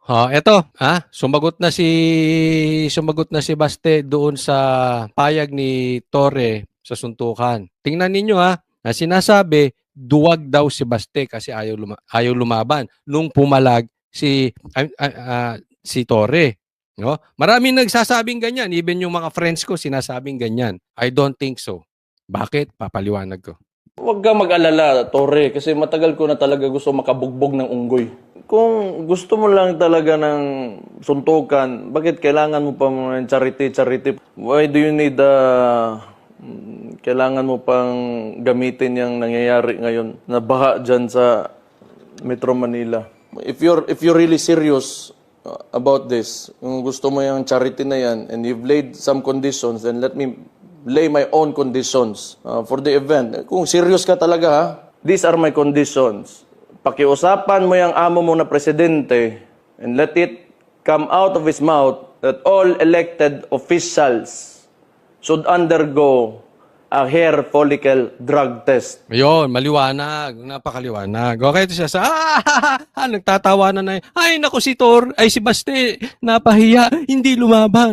Eto, sumagot na si Baste doon sa payag ni Torre sa suntukan. Tingnan ninyo na sinasabi duwag daw si Baste kasi ayaw lumaban nung pumalag si Torre. No? Maraming nagsasabing ganyan, even yung mga friends ko sinasabing ganyan. I don't think so. Bakit? Papaliwanag ko. Huwag kang mag-alala, Torre, kasi matagal ko na talaga gusto makabugbog ng unggoy. Kung gusto mo lang talaga ng suntukan, bakit kailangan mo pa ng charity? Why do you need kailangan mo pang gamitin yung nangyayari ngayon na baha dyan sa Metro Manila? If you're really serious about this, kung gusto mo yung charity na yan, and you've laid some conditions, then let me lay my own conditions for the event. Kung serious ka talaga, these are my conditions. Pakiusapan mo yung amo mo na presidente and let it come out of his mouth that all elected officials should undergo a hair follicle drug test. Ayun, maliwanag. Napakaliwanag. Okay, ito siya nagtatawa na. Ay, naku si si Baste, napahiya, hindi lumaban.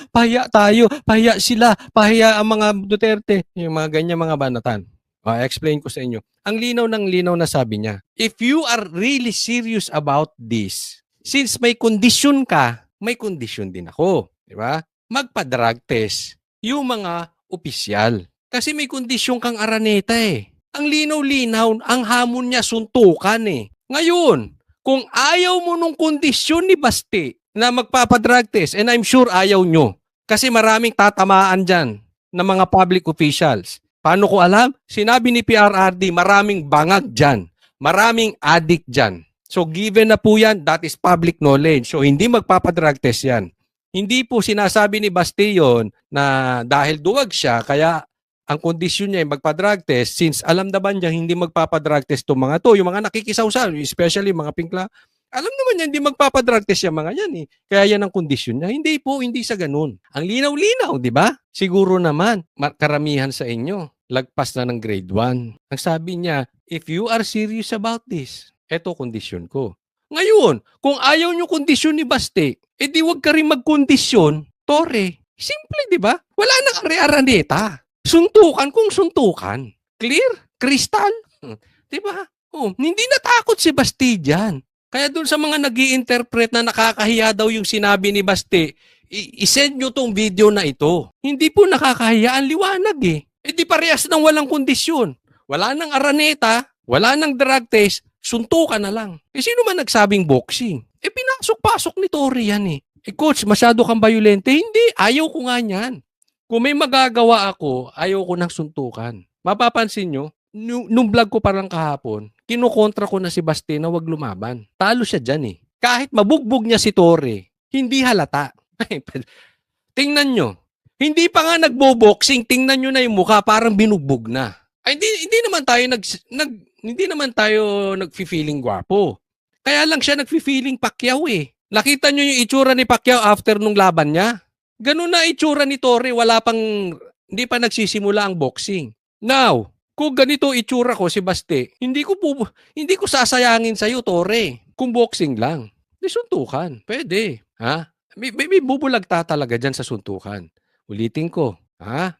Pahiya tayo, pahiya sila, pahiya ang mga Duterte. Yung mga ganyan mga banatan. Explain ko sa inyo. Ang linaw ng linaw na sabi niya, if you are really serious about this, since may kondisyon ka, may kondisyon din ako. Di ba? Magpa-drug test yung mga opisyal. Kasi may kondisyon kang Araneta eh. Ang linaw-linaw, ang hamon niya suntukan eh. Ngayon, kung ayaw mo nung kondisyon ni Baste na magpapadrug test, and I'm sure ayaw nyo, kasi maraming tatamaan dyan ng mga public officials. Paano ko alam? Sinabi ni PRRD, maraming bangag dyan. Maraming addict dyan. So given na po yan, that is public knowledge. So hindi magpapadrug test yan. Hindi po sinasabi ni Baste yun na dahil duwag siya, kaya ang kondisyon niya ay magpa-drug test, since alam naman niya hindi magpapadrug test itong mga to, yung mga nakikisawsaw, especially mga pingla, alam naman niya hindi magpapadrug test yung mga yan eh. Kaya yan ang kondisyon niya. Hindi po, hindi sa ganun. Ang linaw-linaw, di ba? Siguro naman, karamihan sa inyo, lagpas na ng grade 1. Ang sabi niya, if you are serious about this, eto kondisyon ko. Ngayon, kung ayaw nyo kondisyon ni Baste, edi wag ka rin magkondisyon, Torre. Simple, di ba? Wala nang are-araneta. Suntukan kung suntukan. Clear? Crystal? Di ba? Hindi natakot si Baste dyan. Kaya dun sa mga nag-i-interpret na nakakahiya daw yung sinabi ni Baste, i-send nyo tong video na ito. Hindi po nakakahiya, ang liwanag eh. Di parehas ng walang kondisyon. Wala nang araneta, wala nang drug test, suntukan na lang. Sino man nagsabing boxing? Pinasok-pasok ni Torre yan eh. Coach, masyado kang violente? Hindi, ayaw ko nga niyan. Kung may magagawa ako, ayaw ko ng suntukan. Mapapansin nyo, nung vlog ko parang kahapon, kinukontra ko na si Baste na wag lumaban. Talo siya dyan eh. Kahit mabugbog niya si Torre, hindi halata. Tingnan nyo. Hindi pa nga nagbo-boxing, tingnan nyo na yung mukha, parang binugbog na. Hindi naman tayo nagfi-feeling gwapo. Kaya lang siya nagfi-feeling Pacquiao eh. Nakita nyo yung itsura ni Pacquiao after nung laban niya? Ganun na itsura ni Torre, hindi pa nagsisimula ang boxing. Now, kung ganito itsura ko si Baste, hindi ko sasayangin sa iyo, Torre. Kung boxing lang, di suntukan. Pwede, May bubulagta talaga diyan sa suntukan. Ulitin ko,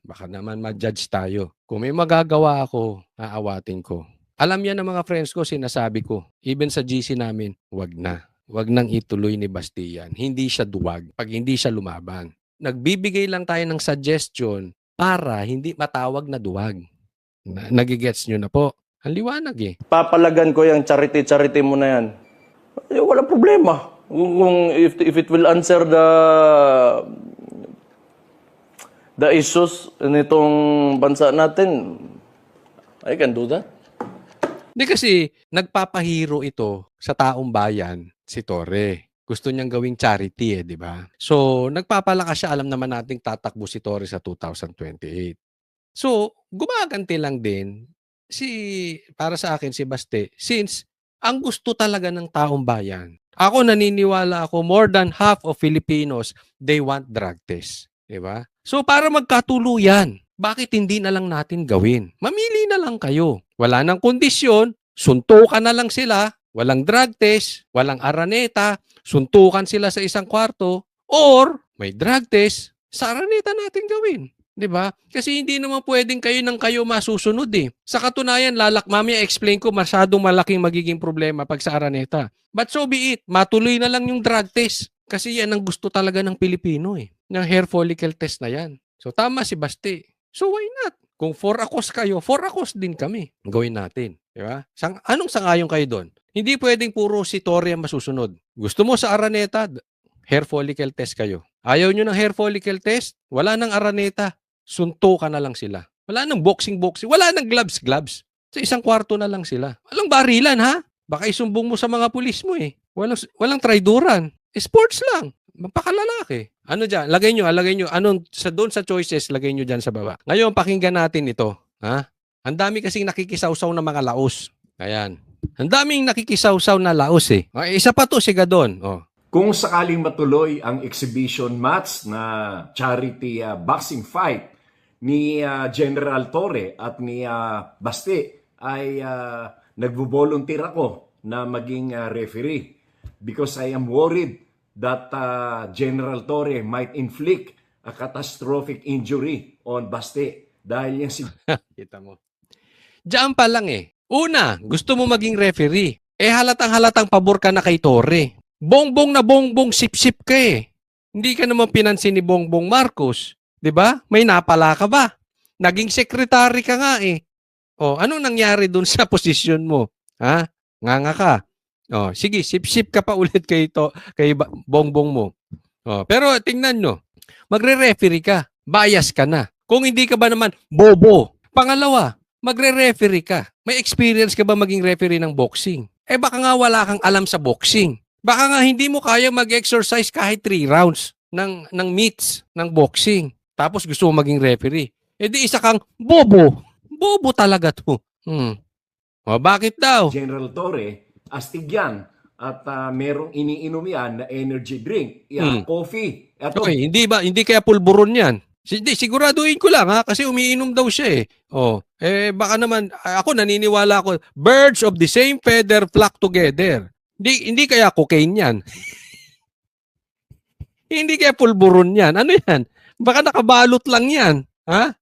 baka naman ma-judge tayo. Kung may magagawa ako, aawatin ko. Alam yan ng mga friends ko, sinasabi ko. Even sa GC namin, wag na. Wag nang ituloy ni Baste yan. Hindi siya duwag pag hindi siya lumaban. Nagbibigay lang tayo ng suggestion para hindi matawag na duwag. Nagigets nyo na po. Ang liwanag eh. Papalagan ko yung charity mo na yan. Wala problema. If it will answer the issues nitong bansa natin, I can do that. Hindi kasi nagpapahiro ito sa taong bayan si Torre. Gusto niyang gawing charity di ba? So, nagpapalakas siya. Alam naman nating tatakbo si Torre sa 2028. So, gumaganti lang din para sa akin si Baste, since ang gusto talaga ng taong bayan. Ako naniniwala ako, more than half of Filipinos, they want drug test. Diba? So, para magkatuluyan, bakit hindi na lang natin gawin? Mamili na lang kayo. Wala nang kondisyon, suntukan na lang sila, Walang drug test, walang Araneta, suntukan sila sa isang kwarto, or may drug test, sa Araneta natin gawin. 'Di ba? Kasi hindi naman pwedeng kayo ng kayo masusunod eh. Sa katunayan, mamaya explain ko, masyadong malaking magiging problema pag sa Araneta. But so be it, matuloy na lang yung drug test. Kasi yan ang gusto talaga ng Pilipino eh. Ng hair follicle test na yan. So tama si Basti. So why not? Kung 4 akos kayo, 4 akos din kami. Gawin natin. Di ba? Anong sangayon kayo doon? Hindi pwedeng puro si Torre ang masusunod. Gusto mo sa Araneta, hair follicle test kayo. Ayaw nyo ng hair follicle test? Wala nang Araneta. Suntukan na lang sila. Wala nang boxing. Wala nang gloves. Sa isang kwarto na lang sila. Walang barilan ha? Baka isumbong mo sa mga pulis mo eh. Walang traiduran. Sports lang. Mapakalalaki. Ano dyan? Lagay nyo. Doon sa choices, lagay nyo dyan sa baba. Ngayon, pakinggan natin ito. Ha? Ang dami kasing nakikisawsaw na mga laos. Ayan. Ang daming nakikisawsaw na laos eh. Isa pa to, siga doon. Oh. Kung sakaling matuloy ang exhibition match na charity boxing fight ni General Torre at ni Baste, ay nagvo-volunteer ako na maging referee because I am worried that General Torre might inflict a catastrophic injury on Baste dahil yan si Kita mo. Diyan pa lang eh. Una, gusto mo maging referee. Halatang pabor ka na kay Torre. Bongbong sip-sip ka eh. Hindi ka naman pinansin ni Bongbong Marcos. 'Di ba? May napala ka ba? Naging secretary ka nga eh. Oh, anong nangyari dun sa posisyon mo? Ha? Nganga ka. Oh, sige, sip-sip ka pa ulit kay Bongbong mo. Oh, pero tingnan nyo, magre-referee ka. Bias ka na. Kung hindi ka ba naman bobo. Pangalawa, magre-referee ka. May experience ka ba maging referee ng boxing? Baka nga wala kang alam sa boxing. Baka nga hindi mo kaya mag-exercise kahit 3 rounds ng meets ng boxing. Tapos gusto mo maging referee. Di isa kang bobo. Bobo talaga to. O bakit daw? General Torre, astig yan. At merong iniinom yan na energy drink. Yan, coffee. Okay, hindi kaya pulburon yan. Hindi, siguraduhin ko lang ha, kasi umiinom daw siya eh. Baka naman, ako naniniwala ako, birds of the same feather flock together. Hindi kaya cocaine yan. Hindi kaya pulburon yan. Ano yan? Baka nakabalot lang yan. Ha?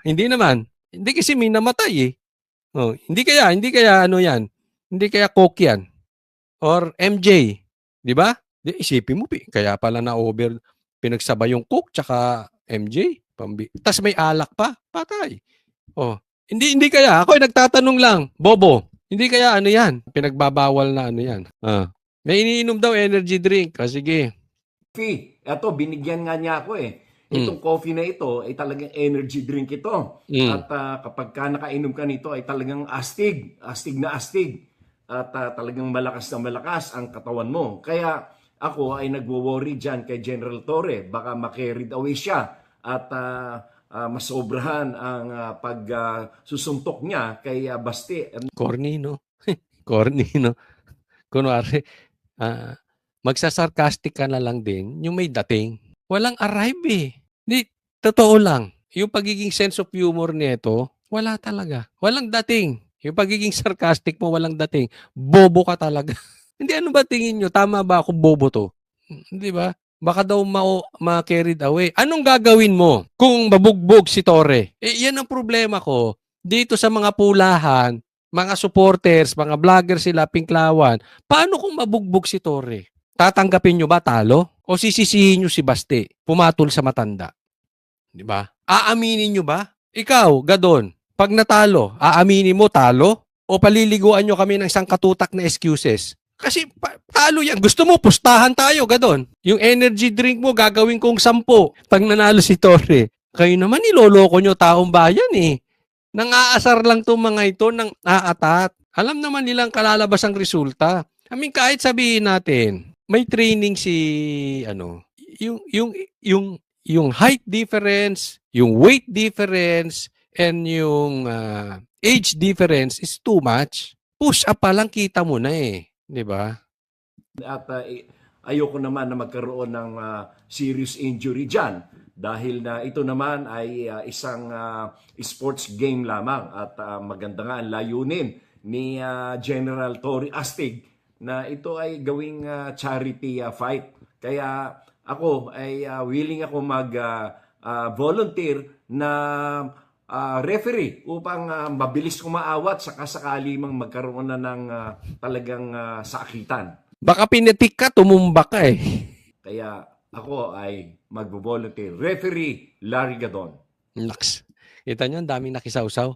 Hindi naman. Hindi kasi may namatay eh. Hindi kaya ano yan. Hindi kaya coke yan. Or MJ. Di ba? Isipin mo, kaya pala na-over, pinagsabay yung coke tsaka MJ. Tapos may alak pa. Patay. Hindi kaya. Ako ay nagtatanong lang. Bobo. Hindi kaya ano yan. Pinagbabawal na ano yan. May iniinom daw energy drink. Sige. Coffee. Ito, binigyan nga niya ako eh. Itong coffee na ito ay talagang energy drink ito. At kapag ka nakainom ka nito ay talagang astig. Astig na astig. At talagang malakas na malakas ang katawan mo. Kaya ako ay nagwo-worry dyan kay General Torre. Baka ma-carried away siya. At masobrahan ang pagsusuntok niya kay Baste. Corny, no? Corny, no? Kunwari, magsasarcastic ka na lang din yung may dating. Walang arrive eh. Totoo lang. Yung pagiging sense of humor nito, wala talaga. Walang dating. Yung pagiging sarcastic mo, walang dating. Bobo ka talaga. Hindi, ano ba tingin nyo? Tama ba ako bobo to? Hindi ba? Baka daw ma-carried away. Anong gagawin mo kung mabugbog si Torre? Yan ang problema ko. Dito sa mga pulahan, mga supporters, mga vlogger sila, Pinklawan, paano kung mabugbog si Torre? Tatanggapin nyo ba talo? O sisisihin nyo si Baste, pumatol sa matanda? Di ba? Aaminin nyo ba? Ikaw, Gadon, pag natalo, aaminin mo talo? O paliliguan nyo kami ng isang katutak na excuses? Kasi talo yan. Gusto mo, pustahan tayo, Gadon. Yung energy drink mo, gagawin kong 10 pag nanalo si Torre. Kayo naman, niloloko nyo taong bayan eh. Nang-aasar lang itong mga ito ng aatat. Alam naman nilang kalalabas ang resulta. Kahit sabihin natin, may training yung height difference, yung weight difference, and yung age difference is too much. Push up pa lang kita mo na eh. Di ba? At ayoko naman na magkaroon ng serious injury dyan dahil na ito naman ay isang sports game lamang at maganda nga ang layunin ni General Torre Astig na ito ay gawing charity fight. Kaya ako ay willing ako mag-volunteer na referee upang mabilis kumaawat saka sakali mang magkaroon na ng talagang sakitan. Baka pinitik ka, tumumba ka eh. Kaya ako ay mag-volunteer. Referee Larry Gadon. Naks. Kita nyo, ang daming nakisawsaw.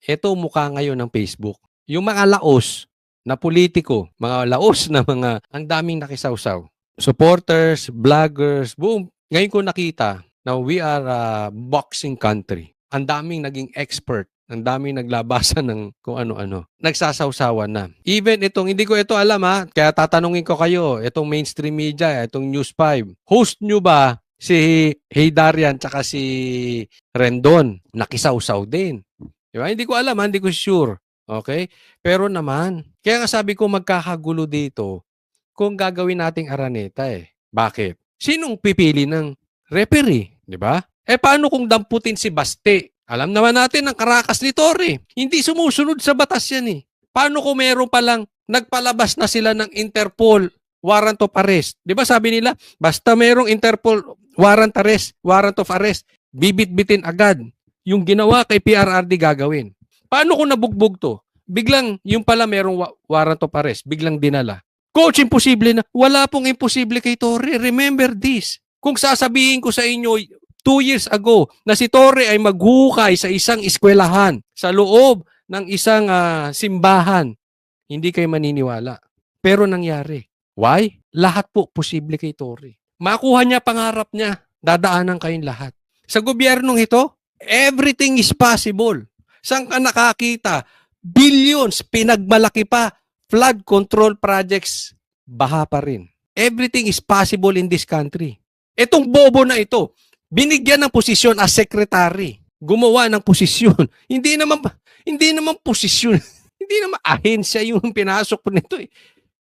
Ito mukha ngayon ng Facebook. Yung mga laos na politiko, mga laos na mga, ang daming nakisawsaw. Supporters, vloggers, boom. Ngayon ko nakita na we are a boxing country. Ang daming naging expert. Ang daming naglabasan ng kung ano-ano. Nagsasawsawan na. Even itong, hindi ko ito alam ha, kaya tatanungin ko kayo, itong mainstream media, itong News 5. Host nyo ba si Heydarian tsaka si Rendon? Nakisawsaw din. Diba? Hindi ko alam, hindi ko sure. Okay? Pero naman, kaya nga sabi ko magkakagulo dito kung gagawin nating araneta eh. Bakit? Sinong pipili ng referee? Diba? Paano kung damputin si Baste? Alam naman natin ang karakas ni Torre. Hindi sumusunod sa batas yan eh. Paano kung meron palang nagpalabas na sila ng Interpol warrant of arrest? Di ba sabi nila, basta merong Interpol warrant of arrest, bibit-bitin agad. Yung ginawa kay PRRD gagawin. Paano kung nabugbog to? Biglang, yung pala merong warrant of arrest, biglang dinala. Coach, imposible na. Wala pong imposible kay Torre. Remember this. Kung sasabihin ko sa inyo, 2 years ago na si Torre ay maghukay sa isang eskwelahan sa loob ng isang simbahan, hindi kayo maniniwala. Pero nangyari. Why? Lahat po posible kay Torre. Makuha niya pangarap niya, dadaanan kayong lahat. Sa gobyernong ito, everything is possible. Saan ka nakakita? Billions, pinagmalaki pa. Flood control projects, baha pa rin. Everything is possible in this country. Itong bobo na ito, binigyan ng posisyon as secretary. Gumawa ng posisyon. Hindi naman posisyon. Hindi naman ahensya yung pinasok po nito eh.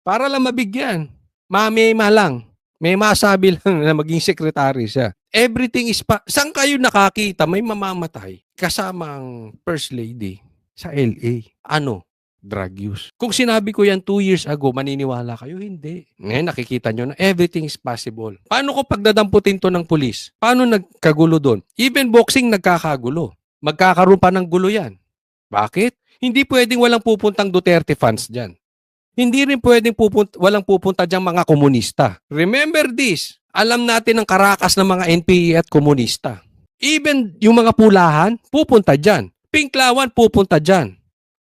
Para lang mabigyan. Mamema lang. May masabi lang na maging secretary siya. Everything is saan kayo nakakita may mamamatay kasama ang first lady sa LA? Ano? Drug use. Kung sinabi ko yan 2 years ago, maniniwala kayo? Hindi. Ngayon nakikita nyo na everything is possible. Paano ko pagdadamputin to ng pulis? Paano nagkagulo doon? Even boxing nagkakagulo. Magkakaroon pa ng gulo yan. Bakit? Hindi pwedeng walang pupuntang Duterte fans dyan. Hindi rin pwedeng walang pupunta dyan mga komunista. Remember this. Alam natin ang karakas ng mga NPA at komunista. Even yung mga pulahan, pupunta dyan. Pinklawan, pupunta dyan.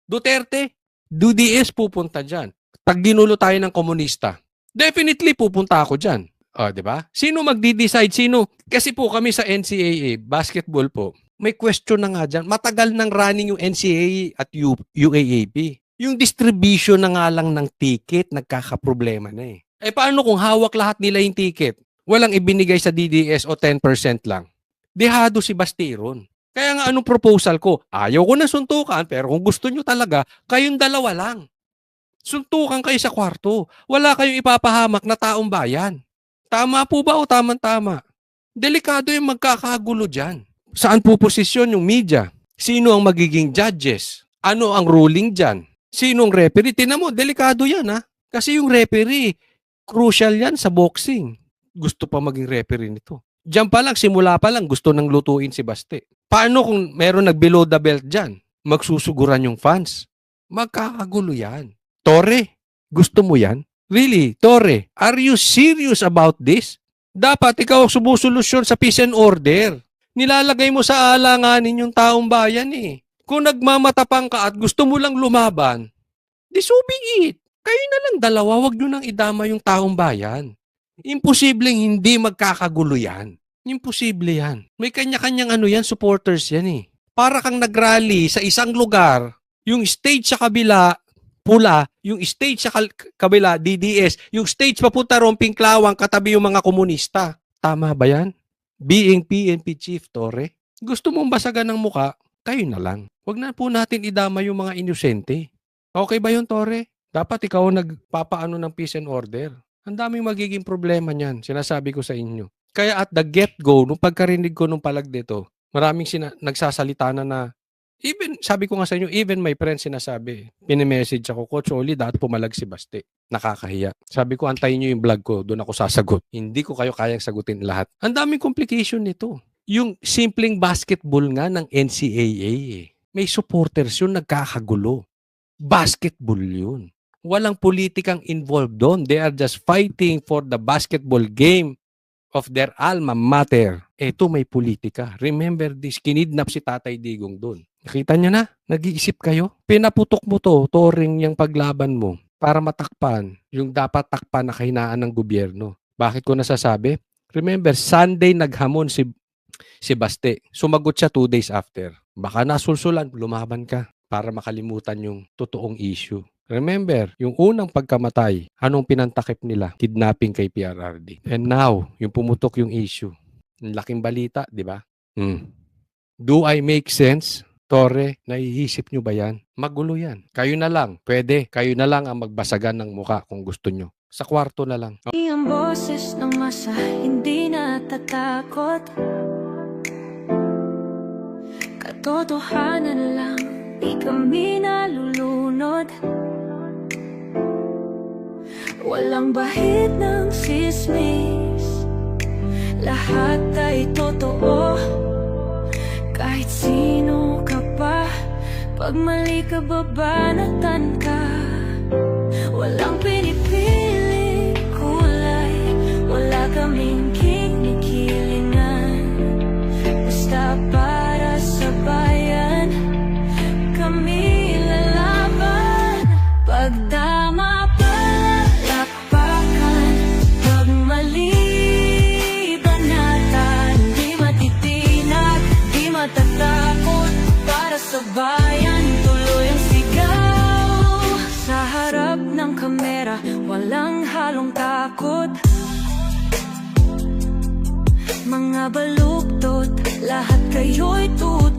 Duterte, DDS pupunta dyan. Pag ginulo tayo ng komunista, definitely pupunta ako dyan. Di ba? Sino magdi-decide? Sino? Kasi po kami sa NCAA, basketball po, may question na nga dyan. Matagal nang running yung NCAA at UAAP. Yung distribution na nga lang ng ticket, nagkakaproblema na eh. Paano kung hawak lahat nila yung ticket? Walang ibinigay sa DDS o 10% lang. Dehado si Bastiron. Kaya nga anong proposal ko? Ayaw ko na suntukan, pero kung gusto nyo talaga, kayong dalawa lang. Suntukan kayo sa kwarto. Wala kayong ipapahamak na taong bayan. Tama po ba o tama-tama? Delikado yung magkakagulo dyan. Saan po posisyon yung media? Sino ang magiging judges? Ano ang ruling dyan? Sino ang referee? Tingnan mo, delikado yan ha. Kasi yung referee, crucial yan sa boxing. Gusto pa maging referee nito. Diyan pa lang, simula pa lang, gusto nang lutuin si Baste. Paano kung meron nag-below the belt dyan? Magsusuguran yung fans. Magkakagulo yan. Torre, gusto mo yan? Really, Torre, are you serious about this? Dapat ikaw sumusolusyon sa peace and order. Nilalagay mo sa alanganin yung taong bayan eh. Kung nagmamatapang ka at gusto mo lang lumaban, di so be it. Kayo na lang dalawa, wag nyo nang idama yung taong bayan. Imposibleng hindi magkakagulo yan. Imposible yan. May kanya-kanyang supporters yan eh. Para kang nagrally sa isang lugar, yung stage sa kabila, pula, yung stage sa kabila, DDS, yung stage papunta ron, Pinklawang, katabi yung mga komunista. Tama ba yan? Being PNP Chief, Torre, gusto mong basagan ng muka, kayo na lang. Huwag na po natin idama yung mga inosente. Okay ba yun, Torre? Dapat ikaw nagpapaano ng peace and order. Ang daming magiging problema niyan, sinasabi ko sa inyo. Kaya at the get-go, nung pagkarinig ko nung palag dito, maraming nagsasalita na Even, sabi ko nga sa inyo, even my friend sinasabi, pinimessage ako, Coach Oli, dapat pumalag si Baste. Nakakahiya. Sabi ko, antayin nyo yung vlog ko, doon ako sasagot. Hindi ko kayo kayang sagutin lahat. Ang daming complication nito. Yung simpleng basketball nga ng NCAA, may supporters yun, nagkakagulo. Basketball yun. Walang politikang involved doon. They are just fighting for the basketball game of their alma mater. Eto may politika. Remember this, kinidnap si Tatay Digong doon. Nakita nyo na? Nag-iisip kayo? Pinaputok mo to, touring yung paglaban mo para matakpan yung dapat takpan na kahinaan ng gobyerno. Bakit ko nasasabi? Remember, Sunday naghamon si Baste. Sumagot siya 2 days after. Baka nasulsulan, lumaban ka para makalimutan yung totoong issue. Remember, yung unang pagkamatay, anong pinantakip nila? Kidnapping kay PRRD. And now, yung pumutok yung issue. Ang laking balita, di ba? Do I make sense? Torre, naiisip nyo ba yan? Magulo yan. Kayo na lang. Pwede. Kayo na lang ang magbasagan ng muka kung gusto nyo. Sa kwarto na lang. Ang boses ng masa, hindi natatakot. Katotohanan lang, di kami nalulunod. Walang bahid ng sismis, lahat ay totoo. Kahit sino ka pa, pag mali ka babanatan ka. Walang pinipili kulay, wala kaming kinikilingan. Basta para sa bayan, kami lalaban. Pag tama palakpakan, pag mali banatan. Di matitinag, di matatakot, para sa bayan tuloy ang sigaw. Sa harap ng kamera, walang halong takot. Mga baluktot, lahat kayo'y tutok.